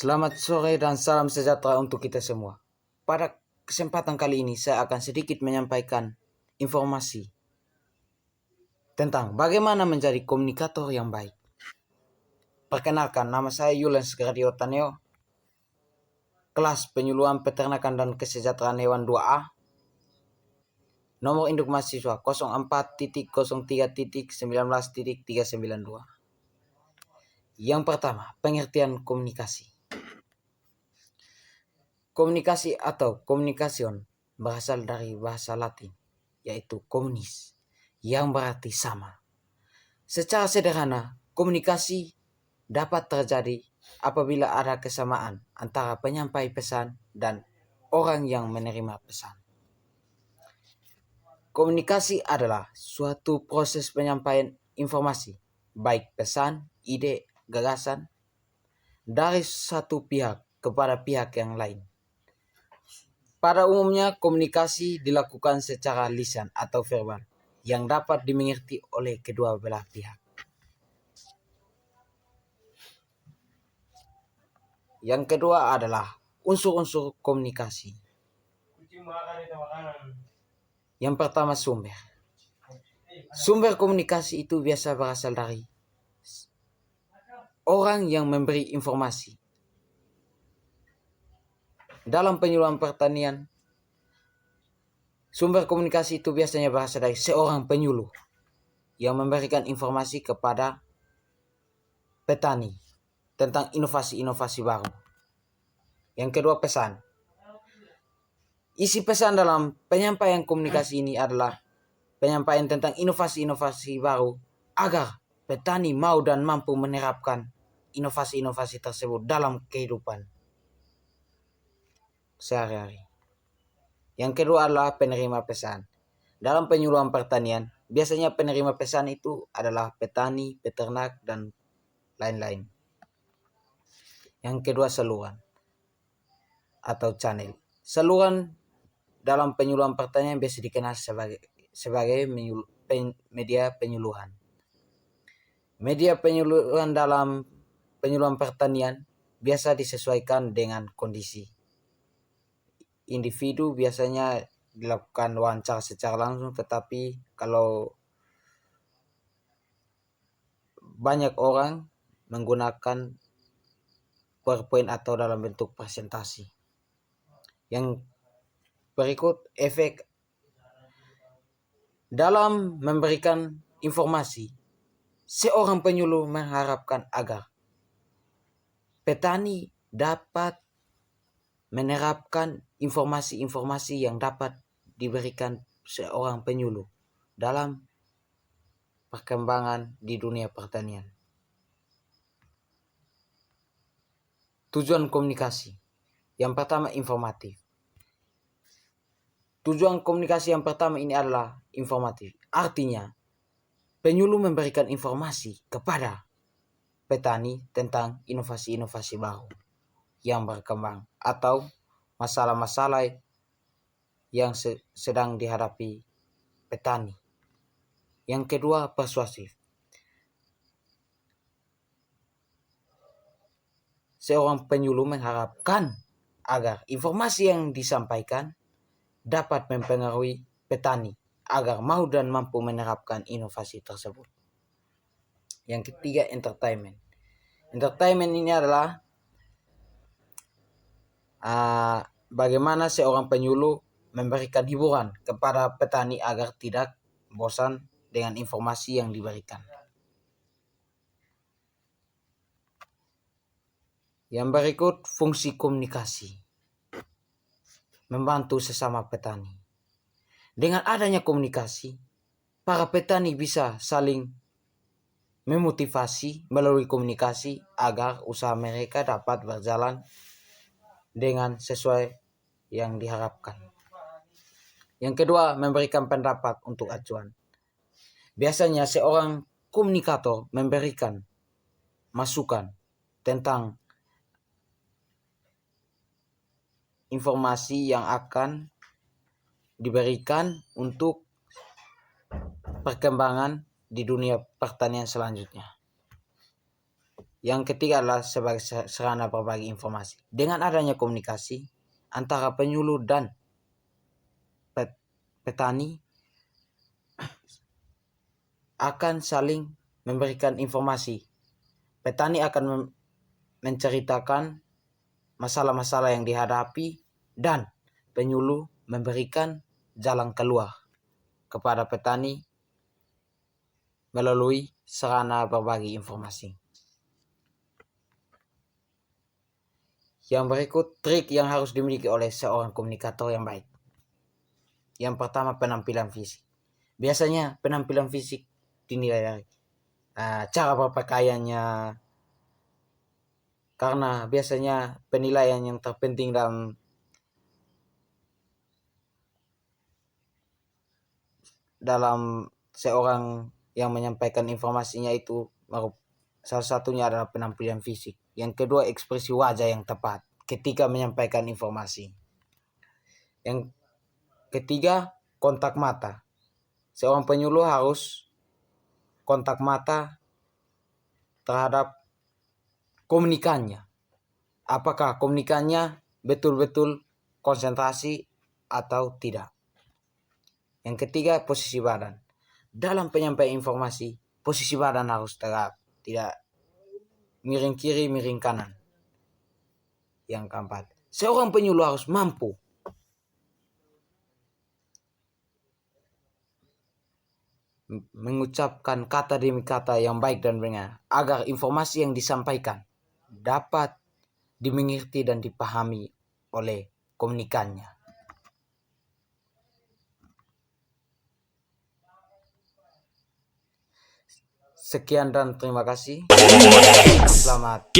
Selamat sore dan salam sejahtera untuk kita semua. Pada kesempatan kali ini saya akan sedikit menyampaikan informasi tentang bagaimana menjadi komunikator yang baik. Perkenalkan, nama saya Yulian Sgradio Taneo, kelas penyuluhan peternakan dan kesejahteraan hewan 2A. Nomor induk mahasiswa 04.03.19.392. Yang pertama, pengertian komunikasi. Komunikasi atau communication berasal dari bahasa Latin, yaitu communis, yang berarti sama. Secara sederhana, komunikasi dapat terjadi apabila ada kesamaan antara penyampai pesan dan orang yang menerima pesan. Komunikasi adalah suatu proses penyampaian informasi, baik pesan, ide, gagasan, dari satu pihak kepada pihak yang lain. Pada umumnya, komunikasi dilakukan secara lisan atau verbal yang dapat dimengerti oleh kedua belah pihak. Yang kedua adalah unsur-unsur komunikasi. Yang pertama, sumber. Sumber komunikasi itu biasa berasal dari orang yang memberi informasi. Dalam penyuluhan pertanian, sumber komunikasi itu biasanya berasal dari seorang penyuluh yang memberikan informasi kepada petani tentang inovasi-inovasi baru. Yang kedua, pesan. Isi pesan dalam penyampaian komunikasi ini adalah penyampaian tentang inovasi-inovasi baru agar petani mau dan mampu menerapkan inovasi-inovasi tersebut dalam kehidupan sehari-hari. Yang kedua adalah penerima pesan. Dalam penyuluhan pertanian, biasanya penerima pesan itu adalah petani, peternak, dan lain-lain. Yang kedua, saluran atau channel. Saluran dalam penyuluhan pertanian biasa dikenal sebagai media penyuluhan. Media penyuluhan dalam penyuluhan pertanian biasa disesuaikan dengan kondisi individu. Biasanya dilakukan wawancara secara langsung, tetapi kalau banyak orang menggunakan PowerPoint atau dalam bentuk presentasi. Yang berikut, efek dalam memberikan informasi. Seorang penyuluh mengharapkan agar petani dapat menerapkan informasi-informasi yang dapat diberikan seorang penyuluh dalam perkembangan di dunia pertanian. Tujuan komunikasi. Yang pertama, informatif. Tujuan komunikasi yang pertama ini adalah informatif. Artinya, penyuluh memberikan informasi kepada petani tentang inovasi-inovasi baru yang berkembang atau masalah-masalah yang sedang dihadapi petani. Yang kedua, persuasif. Seorang penyuluh mengharapkan agar informasi yang disampaikan dapat mempengaruhi petani agar mau dan mampu menerapkan inovasi tersebut. Yang ketiga, entertainment. Entertainment ini adalah bagaimana seorang penyuluh memberikan hiburan kepada petani agar tidak bosan dengan informasi yang diberikan. Yang berikut, fungsi komunikasi. Membantu sesama petani. Dengan adanya komunikasi, para petani bisa saling memotivasi melalui komunikasi agar usaha mereka dapat berjalan dengan sesuai yang diharapkan. Yang kedua, memberikan pendapat untuk acuan. Biasanya seorang komunikator memberikan masukan tentang informasi yang akan diberikan untuk perkembangan di dunia pertanian selanjutnya. Yang ketiga adalah sebagai sarana berbagi informasi. Dengan adanya komunikasi antara penyuluh dan petani akan saling memberikan informasi. Petani akan menceritakan masalah-masalah yang dihadapi dan penyuluh memberikan jalan keluar kepada petani melalui sarana berbagi informasi. Yang berikut trik yang harus dimiliki oleh seorang komunikator yang baik. Yang pertama, penampilan fisik. Biasanya penampilan fisik dinilai dari cara berpakaiannya, karena biasanya penilaian yang terpenting dalam seorang yang menyampaikan informasinya itu salah satunya adalah penampilan fisik. Yang kedua, ekspresi wajah yang tepat ketika menyampaikan informasi. Yang ketiga, kontak mata. Seorang penyuluh harus kontak mata terhadap komunikannya. Apakah komunikannya betul-betul konsentrasi atau tidak. Yang ketiga, posisi badan. Dalam penyampaian informasi, posisi badan harus tegak, tidak miring kiri, miring kanan. Yang keempat, seorang penyuluh harus mampu mengucapkan kata demi kata yang baik dan benar, agar informasi yang disampaikan dapat dimengerti dan dipahami oleh komunikannya. Sekian dan terima kasih. Selamat.